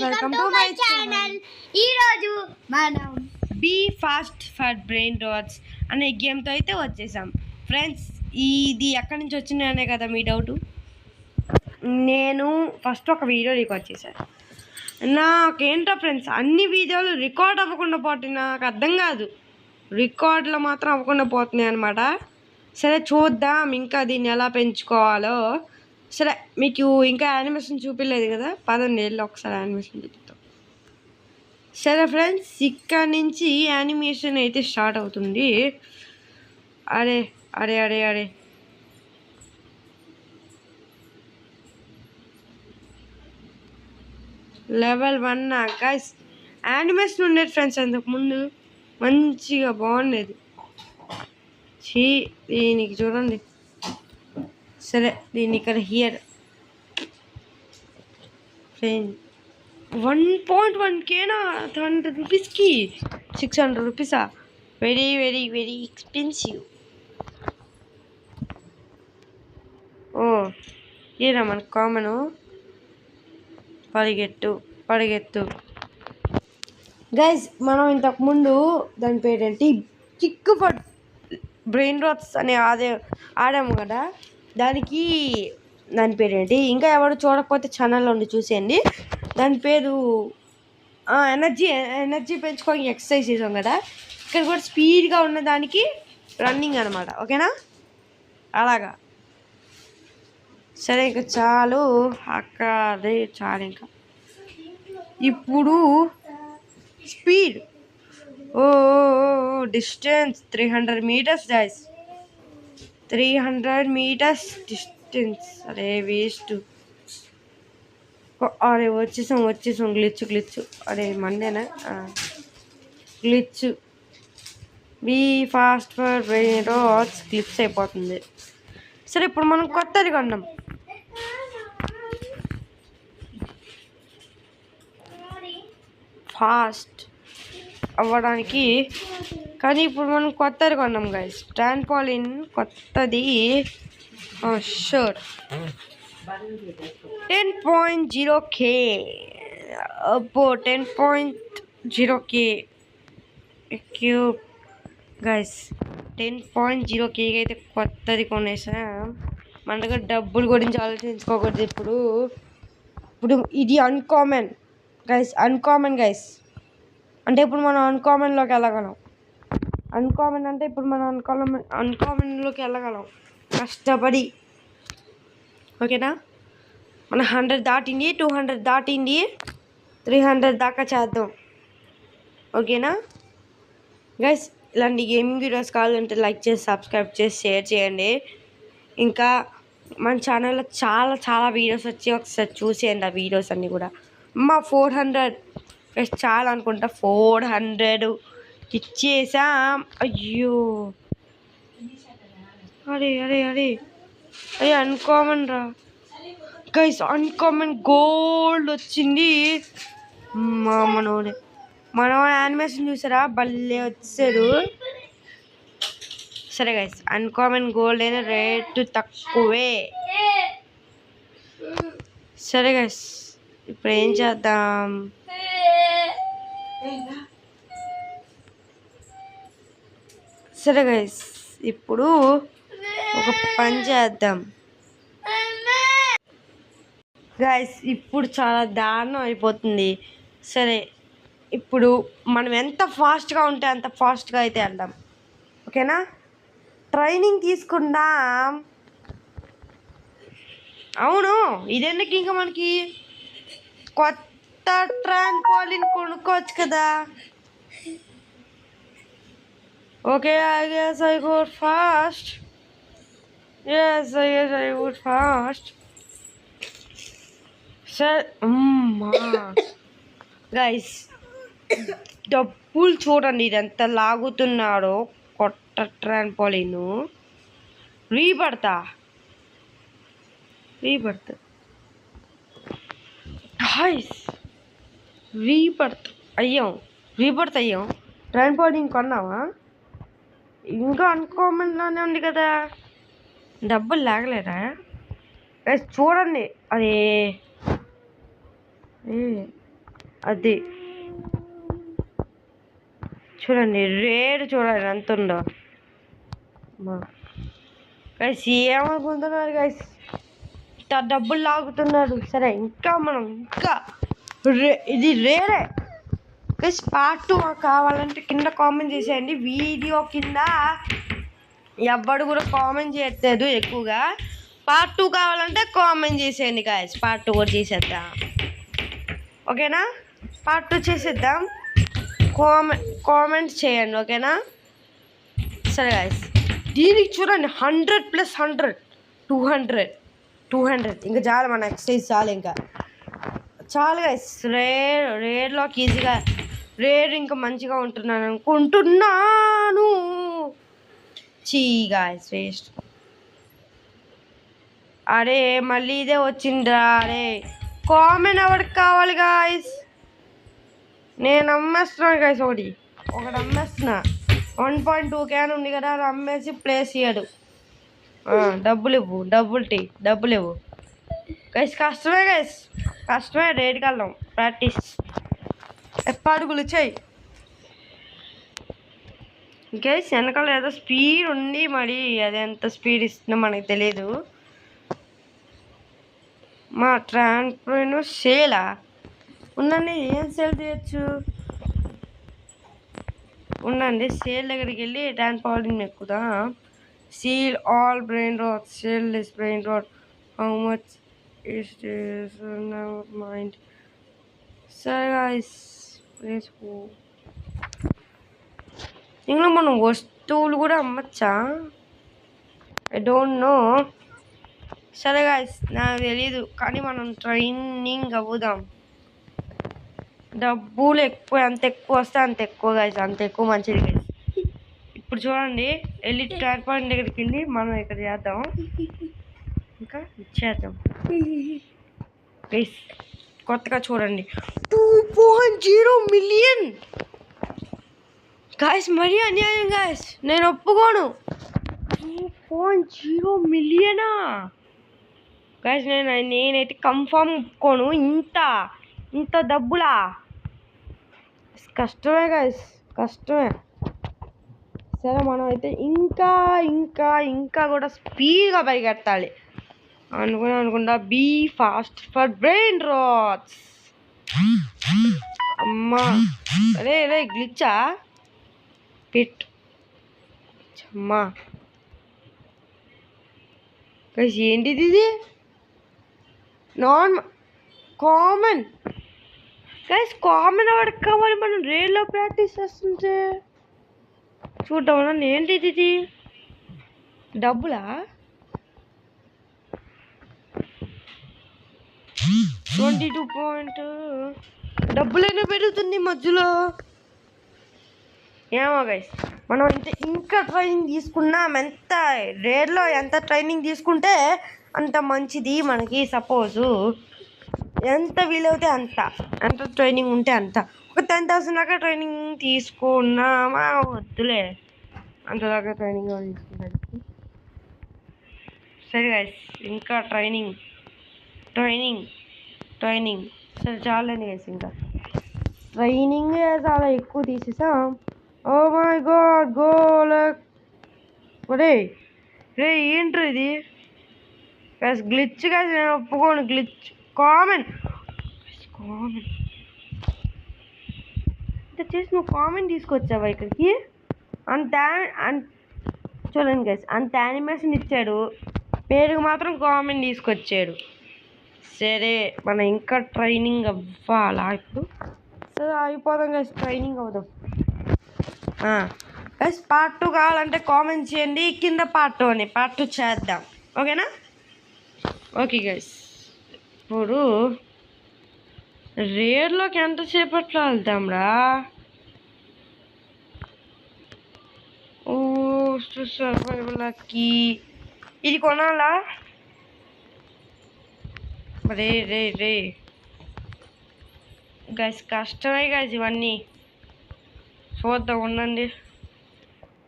Welcome to my channel. ఈరోజు మనం be fast for brain rots అనే గేమ్తో అయితే వచ్చేసాం ఫ్రెండ్స్. ఇది ఎక్కడి నుంచి వచ్చిందనే కదా మీ డౌట్. నేను ఫస్ట్ ఒక వీడియో రికార్డ్ చేశాను. నాకేంటో ఫ్రెండ్స్ అన్ని వీడియోలు రికార్డ్ అవ్వకుండా పోతున్నాయి. నాకు అర్థం కాదు, రికార్డులు మాత్రం అవ్వకుండా పోతున్నాయి అనమాట. సరే చూద్దాం ఇంకా దీన్ని ఎలా పెంచుకోవాలో. సరే మీకు ఇంకా యానిమేషన్ చూపించలేదు కదా, పదండి వెళ్ళి ఒకసారి యానిమేషన్ చూపిస్తాం. సరే ఫ్రెండ్స్, ఇక్కడ నుంచి యానిమేషన్ అయితే స్టార్ట్ అవుతుంది. అరే అరే అరే అరే లెవెల్ 1 గైస్. యానిమేషన్ ఉండేది ఫ్రెండ్స్ అంతకుముందు, మంచిగా బాగుండేది. దీనికి చూడండి. సరే దీన్ని ఇక్కడ హియర్ ఫ్రెండ్ 1.1K 100 రూపీస్కి 600 రూపీసా? Very very very expensive. ఓ ఏరా మనకు కామను. పరిగెత్తు పరిగెత్తు గైజ్. మనం ఇంతకుముందు దాని పేరేంటి కిక్ ఫర్ బ్రెయిన్ రాట్స్ అని ఆడాము కదా, దాని పేరేంటి ఇంకా ఎవరు చూడకపోతే ఛానల్లో ఉండి చూసేయండి. దాని పేరు ఎనర్జీ పెంచుకోవడానికి ఎక్సర్సైజ్ చేసాం కదా. ఇక్కడ కూడా స్పీడ్గా ఉన్న దానికి రన్నింగ్ అనమాట. ఓకేనా, అలాగా. సరే ఇంకా చాలు, అక్కడే చాలు. ఇంకా ఇప్పుడు speed distance 300 meters guys. 300 meters distance. అరే వేస్ట్. అరే వచ్చేసాం. గ్లిచ్ అరే మండేనా glitch. Be fast for brain rots glitch అయిపోతుంది. సరే ఇప్పుడు మనం కొత్తది కొన్నాం. ఫాస్ట్ అవ్వడానికి, కానీ ఇప్పుడు మనం కొత్తది కొన్నాం గైస్. ట్రాంపోలిన్ కొత్తది. Sure 10.0K. అబ్బో 10.0K క్యూబ్ గైస్. 10.0K అయితే కొత్తది కొనేసాం. మన దగ్గర డబ్బుల గురించి ఆలోచించుకోకూడదు ఇప్పుడు. ఇది అన్కామన్ గైస్. అంటే ఇప్పుడు మనం అన్కామన్లోకి వెళ్ళగలం. అన్కామన్లోకి వెళ్ళగలం కష్టపడి. ఓకేనా, మన 100 దాటింది, 200 దాటింది, 300 దాకా చేద్దాం. ఓకేనా గైస్. ఇలాంటి గేమింగ్ వీడియోస్ కావాలంటే లైక్ చేసి, సబ్స్క్రైబ్ చేసి, షేర్ చేయండి. ఇంకా మన ఛానల్లో చాలా చాలా వీడియోస్ వచ్చి ఒకసారి చూసేయండి. ఆ వీడియోస్ అన్నీ కూడా 400 చాలా అనుకుంటా. 400 ఇచ్చేసాం. అయ్యో అరే అరే అరే అరే అన్కామన్ రా గైస్. అన్కామన్ గోల్డ్ వచ్చింది. మన యానిమేషన్ చూసారా, భలే వచ్చారు. సరే గైస్, అన్కామన్ గోల్డ్ అయినా రేటు తక్కువే. సరే గైస్, ఇప్పుడు ఏం చేద్దాం. సరే గైస్, ఇప్పుడు ఒక పని చేద్దాం గైస్. ఇప్పుడు చాలా దారుణం అయిపోతుంది. సరే ఇప్పుడు మనం ఎంత ఫాస్ట్గా ఉంటే అంత ఫాస్ట్గా అయితే వెళ్దాం. ఓకేనా, ట్రైనింగ్ తీసుకుందాం. అవును, ఇదెందుకు ఇంకా మనకి కొత్త ట్రాంపోలిన్ కొనుక్కోవచ్చు కదా. Okay, I guess I go fast. Yes, I guess I go fast. Sir, guys డబ్బులు చూడండి, ఇది ఎంత లాగుతున్నాడో కొత్త ట్రాంపోలిన్. రీబర్త్ గైస్, రీబర్త్ అయ్యాం. ట్రాంపోలిన్ కొన్నావా? ఇంకా అన్కామన్లోనే ఉంది కదా, డబ్బులు లాగలేదా? చూడండి. అరే అది చూడండి, రేట్ చూడండి ఎంత ఉందో. గైస్ ఏమనుకుంటున్నారు గైస్, ఇంత డబ్బులు లాగుతున్నాడు. సరే ఇంకా మనం ఇంకా ఇది రేరే గైస్. పార్ట్ 2 కావాలంటే కింద కామెంట్ చేసేయండి. వీడియో కింద ఎవ్వడు కూడా కామెంట్ చేయట్లేదు ఎక్కువగా. పార్ట్ 2 కావాలంటే కామెంట్ చేసేయండి గైస్. పార్ట్ 2 కూడా చేసేద్దాం, ఓకేనా? పార్ట్ 2 చేసేద్దాం, కామెంట్స్ చేయండి, ఓకేనా? సరే గైస్, దీనికి చూడండి 100+100 200 ఇంకా చాలు, మన ఎక్సర్సైజ్ చాలు, ఇంకా చాలు గైస్. రేర్లోకి ఈజీగా రేర్ ఇంకా మంచిగా ఉంటున్నాను అనుకుంటున్నాను. చీ గాయస్, వేస్ట్. అరే మళ్ళీ ఇదే వచ్చిందిరా. అరే కామెంట్ ఎవరికి కావాలి గాయస్? నేను అమ్మేస్తున్నాను గాయస్, ఒకటి అమ్మేస్తున్నా. 1.2K ఉంది కదా, అది అమ్మేసి ప్లేస్ ఇయ్యడు. డబ్బులు ఇవ్వు, డబ్బులు ఇవ్వు గైస్. కష్టమే గైస్, కష్టమే. రేటుకి వెళ్దాం, ప్రాక్టీస్ ఎప్పడుగులు చెయ్యి గైస్. వెనకాల ఏదో స్పీడ్ ఉంది, మరి అది ఎంత స్పీడ్ ఇస్తుందో మనకి తెలియదు. మా ట్రాన్స్పోర్ట్ సేలా ఉందండి, ఏం సేల్ చేయొచ్చు? ఉండండి, సేల్ దగ్గరికి వెళ్ళి ట్రాన్స్పోర్టింగ్ ఎక్కుదా. Sell all brain rot, sell this brain rot, how much is this mind. సరే గాయస్, ఇందులో మనం వస్తువులు కూడా అమ్మచ్చా? I don't know. సరే గాయస్, నాకు తెలీదు, కానీ మనం ట్రైనింగ్ అవుదాం. డబ్బులు ఎంత ఎక్కువ వస్తే అంత ఎక్కువ గాయస్, అంత ఎక్కువ మంచిది గాయస్. ఇప్పుడు చూడండి, వెళ్ళి ట్రాన్స్పోర్ట్ దగ్గరికి వెళ్ళి మనం ఇక్కడ చేద్దాం, ఇంకా ఇచ్చేద్దాం గైస్. కొత్తగా చూడండి, 2.0 మిలియన్ గాయస్. మరీ అన్యాయం గాయస్, నేను ఒప్పుకోను. 2.0 మిలియనా గాయస్? నేనైతే కన్ఫామ్ ఒప్పుకోను. ఇంత డబ్బులా? కష్టమే గాయస్, కష్టమే. సరే మనం అయితే ఇంకా ఇంకా ఇంకా కూడా స్పీడ్గా పరిగెత్తాలి అనుకుంటా. Be fast for brain rots. అమ్మా రే గ్లిచ్చా పిట్. అమ్మా గైస్, ఏంటిది ఇది? కామన్ గైస్, కామన్ ఎవరికి కావాలి? మనం రేల్లో ప్రాక్టీస్ చేస్తుంటే చూద్దాం. ఏంటిది ఇది? డబ్బులా? 22 పాయింట్. డబ్బులైనా పెరుగుతుంది మధ్యలో. ఏమో గైస్, మనం ఇంకా ట్రైనింగ్ తీసుకున్నాం. ఎంత రేర్లో ఎంత ట్రైనింగ్ తీసుకుంటే అంత మంచిది మనకి. సపోజు ఎంత వీలవుతే ఎంత ట్రైనింగ్ ఉంటే అంత. ఒక 10,000 దాకా ట్రైనింగ్ తీసుకున్నామా? వద్దులే, అంతదాకా ట్రైనింగ్ తీసుకున్నానికి. సరే గైస్, ఇంకా ట్రైనింగ్. సరే చాలండి గైస్, ఇంకా ట్రైనింగ్ చాలా ఎక్కువ తీసేసాం. ఓ మై గాడ్, గోలక్. రే ఏంట్రీ ఇది గైస్? గ్లిచ్ గైస్, నేను ఒప్పుకోను. గ్లిచ్ కామన్ ఇంత చేసి నువ్వు కామన్ తీసుకొచ్చావా ఇక్కడికి? చూడండి గైస్, అంత యానిమేషన్ ఇచ్చాడు, పేరుకు మాత్రం కామన్ తీసుకొచ్చాడు. సరే మనం ఇంకా ట్రైనింగ్ అవ్వాలా ఇప్పుడు? సరే అయిపోదాం గైస్, ట్రైనింగ్ అవుదాం. గైస్, పార్ట్ 2 కావాలంటే కామెంట్ చేయండి కింద. పార్ట్ 2 చేద్దాం, ఓకేనా? ఓకే గైస్, ఇప్పుడు రేర్లోకి ఎంతసేపట్లో వెళ్తాంరా? ఓ సర్వైవల్కి ఇది కొనాలా? రే గైస్, కష్టమే గైస్ ఇవన్నీ. చూద్దాం, ఉండండి.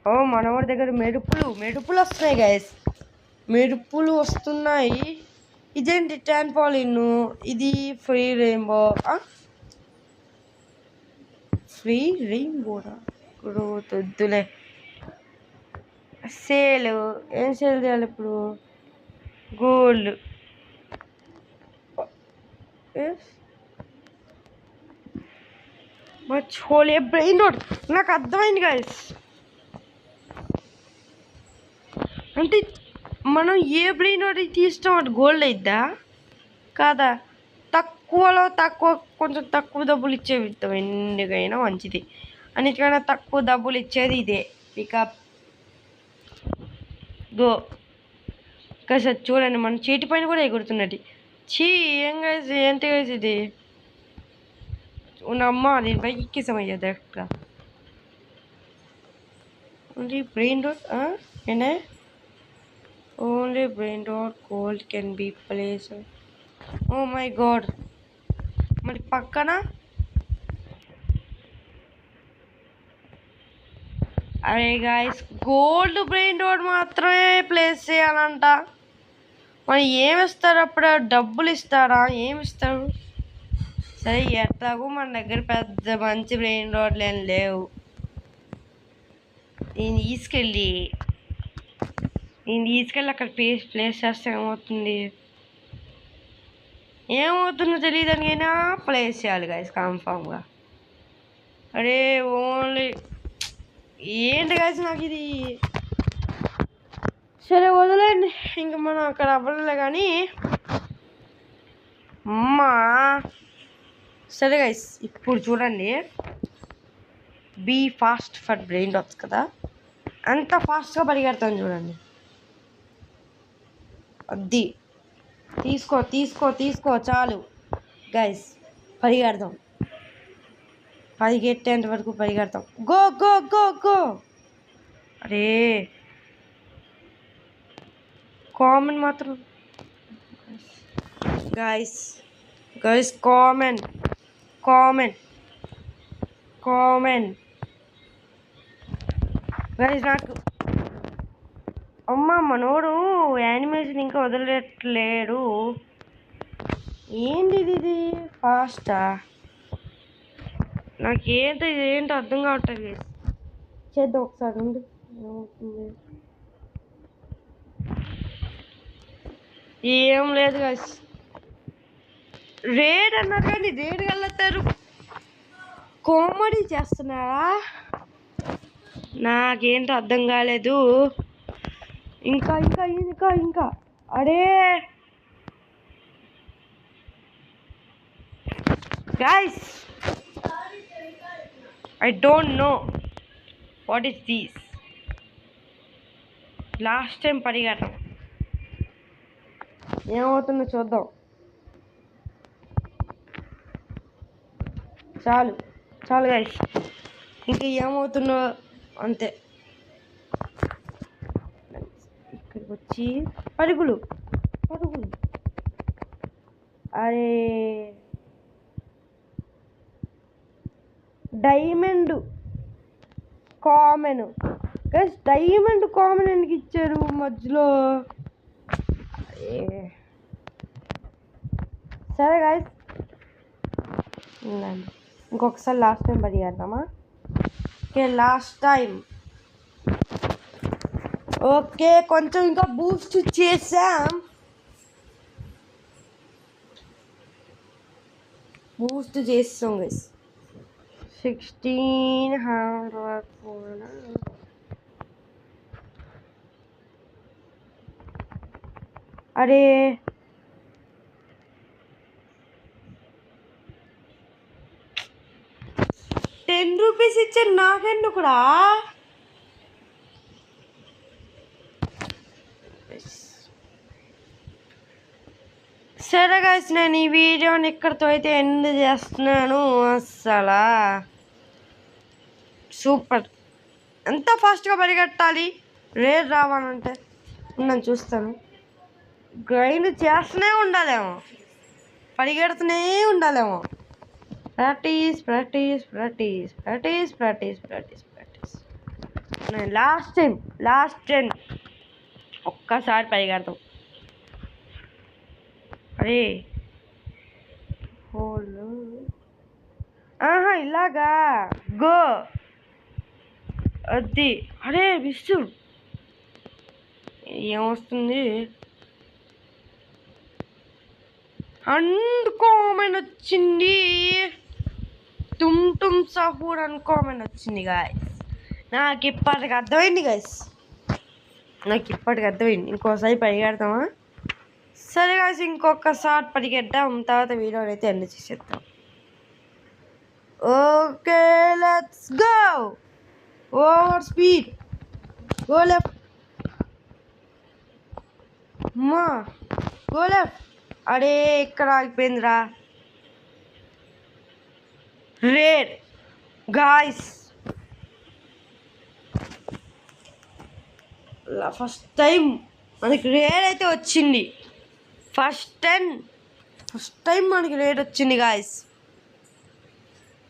ఓ మనవాడి దగ్గర మెరుపులు వస్తున్నాయి గైస్, మెరుపులు వస్తున్నాయి. ఇదేంటి ట్రాన్పోలిన్? ఇది ఫ్రీ రెయిన్బో. ఫ్రీ రెయిన్బోడా గ్రోత్ వద్దులే. సేల్ ఏం సేల్ చేయాలి ఇప్పుడు? గోల్డ్ మర్చిపోలే బ్రెయిన్ రోడ్. నాకు అర్థమైంది గైస్. అంటే మనం ఏ బ్రెయిన్ రోడ్ తీస్తాం అటు గోల్డ్ అయిద్దా కాదా? కొంచెం తక్కువ డబ్బులు ఇచ్చేవి ఇస్తాం, ఎందుకైనా మంచిది. అన్నిటికైనా తక్కువ డబ్బులు ఇచ్చేది ఇదే. Pickup go. గైస్ అది చూడండి, మన చేతి పైన కూడా ఎగురుతున్నది. చీ ఏం గైస్, ఏంటి గైస్ ఇది? ఉన్నమ్మ దీని పైకి ఎక్కేసామయ్యా డైరెక్ట్గా. ఓన్లీ బ్రెయిన్ రోడ్ ఏనే? Only brain rot gold can be place. Oh my god. మరి పక్కన అరే గాయస్, గోల్డ్ బ్రెయిన్ రోడ్ మాత్రమే ప్లేస్ చేయాలంట. మరి ఏమిస్తారు అప్పుడు? డబ్బులు ఇస్తారా? ఏమిస్తారు? సరే ఎట్లాగో మన దగ్గర పెద్ద మంచి బ్రెయిన్ రోడ్లు ఏం లేవు. నేను తీసుకెళ్ళి అక్కడ ప్లేస్ చేస్తే ఏమవుతుందో తెలియదు అనికైనా ప్లేస్ చేయాలి గాయస్ కన్ఫామ్గా. అరే ఓన్లీ ఏంటి గాయస్ నాకు ఇది. సరే వదిలేండి, ఇంక మనం అక్కడ అవ్వలే కానీ అమ్మా. సరే గైస్, ఇప్పుడు చూడండి, be fast for brain rots కదా, అంత ఫాస్ట్గా పరిగెడతాను చూడండి. అది తీసుకో చాలు గైస్, పరిగెడదాం. పరిగెట్టేంత వరకు పరిగెడతాం. Go go go go. అరే కామన్ మాత్రం గైస్ కామన్ గైస్. నాకు అమ్మ మనోడు యానిమేషన్ ఇంకా వదిలేట్లేడు. ఏంటి ఇది ఫాస్టా? నాకేంటో ఇదేంటో అర్థం కావట్లేదు. చేద్దాం ఒకసారి ఉంది. ఏం లేదు గైస్, రేడ్ అన్నారు కానీ రేడ్ వెళ్ళతారు. కామెడీ చేస్తున్నారా? నాకేంటో అర్థం కాలేదు. ఇంకా ఇంకా ఇంకా ఇంకా అరే guys, I don't know what is this. Last time పరిగెట్టం, ఏమవుతుందో చూద్దాం. చాలు గైస్, ఇంకా ఏమవుతుందో అంతే. ఇక్కడికి వచ్చి పరుగులు. అరే diamond common guys, diamond common ఎందుకు ఇచ్చారు మధ్యలో? సరే గైస్, ఇంకొకసారి లాస్ట్ టైం పరిగెడతామా? Okay last time. ఓకే కొంచెం ఇంకా బూస్ట్ చేసాం. గైస్ 1600. అరే 10 రూపీస్ ఇచ్చారు నాకెందుకురా? సరే గైస్, నేను ఈ వీడియోని ఇక్కడితో అయితే ఎండ్ చేస్తున్నాను. అస్సలా సూపర్. ఎంత ఫాస్ట్గా పరిగెట్టాలి రేర్ రావాలంటే? నేను చూస్తాను. గ్రైండ్ చేస్తూనే ఉండాలేమో, పరిగెడుతూనే ఉండాలేమో. ప్రాక్టీస్. నేను లాస్ట్ టైం ఒక్కసారి పరిగెడతాం. అరే ఇలాగా గో అది. అరే విసు ఏమొస్తుంది? అన్కామన్ వచ్చింది. తుమ్ సహూర్ అన్కామన్ వచ్చింది గాయస్. నాకు ఇప్పటికి అర్థమైంది గాయస్, ఇంకోసారి పరిగెడతామా? సరే గాయస్, ఇంకొకసారి పరిగెడదాం, తర్వాత వీడియోని అయితే ఎండ్ చేసేద్దాం. Okay let's go. Over speed, go left, అమ్మా గో లెఫ్ట్. అరే ఇక్కడ ఆగిపోయిందిరా. రేడ్ గాయస్, ఫస్ట్ టైం మనకి రేడ్ అయితే వచ్చింది. ఫస్ట్ టైం మనకి రేడ్ వచ్చింది గాయస్.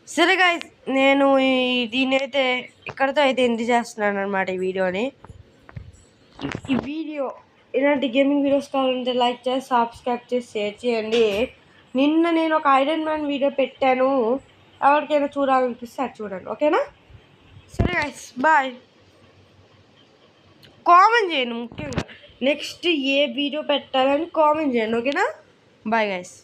సరే గాయస్, నేను దీన్ని అయితే ఇక్కడితో అయితే ఎండ్ చేస్తున్నాను అనమాట ఈ వీడియోని. ఈ వీడియో ఇలాంటి గేమింగ్ వీడియోస్ కావాలంటే లైక్ చేసి సబ్స్క్రైబ్ చేసి షేర్ చేయండి. నిన్న నేను ఒక ఐరన్ మ్యాన్ వీడియో పెట్టాను, ఎవరికైనా చూడాలనిపిస్తే అది చూడండి, ఓకేనా? సరే గైస్, బాయ్. కామెంట్ చేయండి, ముఖ్యంగా నెక్స్ట్ ఏ వీడియో పెట్టాలని కామెంట్ చేయండి, ఓకేనా? Bye guys.